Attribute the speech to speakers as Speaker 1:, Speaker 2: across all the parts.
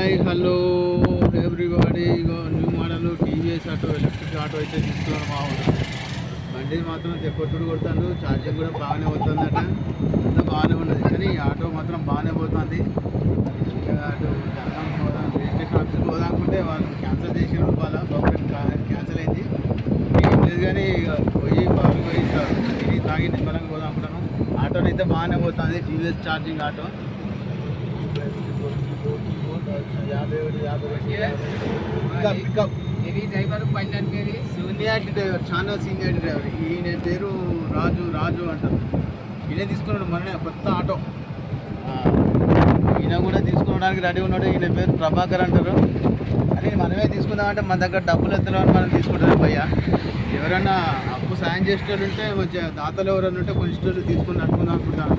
Speaker 1: Hi hello everybody. New model TVS auto, electric auto అయితే తీసుకున్నాను. మా ఊరు బండి మాత్రం కొట్టుడు కొడతాను. ఛార్జింగ్ కూడా బాగానే అవుతుందట, అంతా బాగానే ఉన్నది. కానీ ఆటో మాత్రం బాగానే పోతుంది. అటు జనగాం పోదాం, రిజిస్ట్రేషన్ ఆఫీస్కి పోదాం అనుకుంటే వాళ్ళు క్యాన్సిల్ చేసారు. వాళ్ళ గవర్నమెంట్ క్యాన్సిల్ అయింది. ఏం లేదు కానీ పోయి వాళ్ళు పోయి తిరిగి తాగి నిమ్మలంగా పోదాం అనుకుంటాను. ఆటోని అయితే బాగానే పోతుంది. TVS charging auto 50 pickup.
Speaker 2: Driver
Speaker 1: seniority driver, చాలా సీనియారిటీ డ్రైవర్. ఈయన పేరు రాజు అంటారు. ఈయన తీసుకున్నాడు మొన్న కొత్త ఆటో. ఈయన కూడా తీసుకోవడానికి రెడీ ఉన్నాడు. ఈయన పేరు ప్రభాకర్ అంటారు. అని మనమే తీసుకుందామంటే మన దగ్గర డబ్బులు ఎత్తలేమని మనం తీసుకుంటాం. భయ్య ఎవరైనా అప్పు సాయం చేసేటోళ్ళు ఉంటే మంచిగా, దాతలు ఎవరైనా ఉంటే కొన్ని ఇష్టలు తీసుకుని నడుపుకుందాం అనుకుంటాను.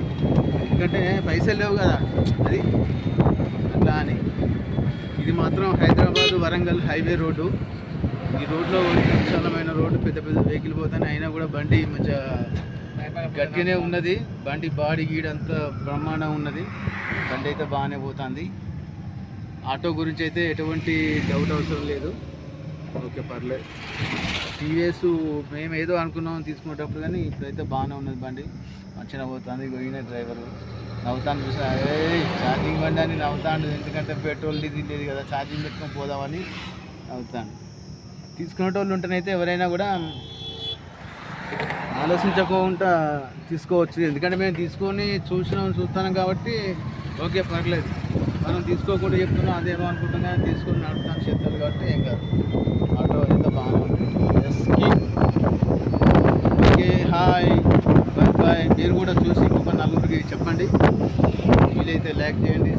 Speaker 1: ఎందుకంటే పైసలు లేవు కదా, అది అట్లా అని. ఇది మాత్రం హైదరాబాద్ వరంగల్ హైవే రోడ్డు. ఈ రోడ్లో విశాలమైన రోడ్డు, పెద్ద పెద్ద వెహికల్ పోతాయి. అయినా కూడా బండి మంచిగా గట్టిగానే ఉన్నది. బండి బాడీ గీడంతా బ్రహ్మాండం ఉన్నది. బండి అయితే బాగానే పోతుంది. ఆటో గురించి అయితే ఎటువంటి డౌట్ అవసరం లేదు. ఓకే, పర్లేదు. టీవీఎస్ మేము ఏదో అనుకున్నాం తీసుకునేటప్పుడు, కానీ ఇప్పుడైతే బాగానే ఉన్నది. బండి మంచిగా పోతుంది. పోయిన డ్రైవరు నవ్వుతాను చూసా, ఛార్జింగ్ బండి అని నవ్వుతాడు. ఎందుకంటే పెట్రోల్ డీజిల్ లేదు కదా, ఛార్జింగ్ పెట్టుకొని పోదామని నవ్వుతాను. తీసుకునేటోళ్ళు ఉంటేనైతే ఎవరైనా కూడా ఆలోచించకుండా తీసుకోవచ్చు. ఎందుకంటే మేము తీసుకొని చూస్తాం కాబట్టి ఓకే, పర్లేదు. మనం తీసుకోకుండా చెప్తున్నాం, అదేమో అనుకుంటున్నా, తీసుకొని నడుపుతాను చేస్తాను కాబట్టి ఏం కాదు. ఆటో అయితే బాగానే ఉంది. Okay, hi, bye. మీరు కూడా చూసి ఇంకొక నలుగురికి చెప్పండి. వీలైతే లైక్ చేయండి.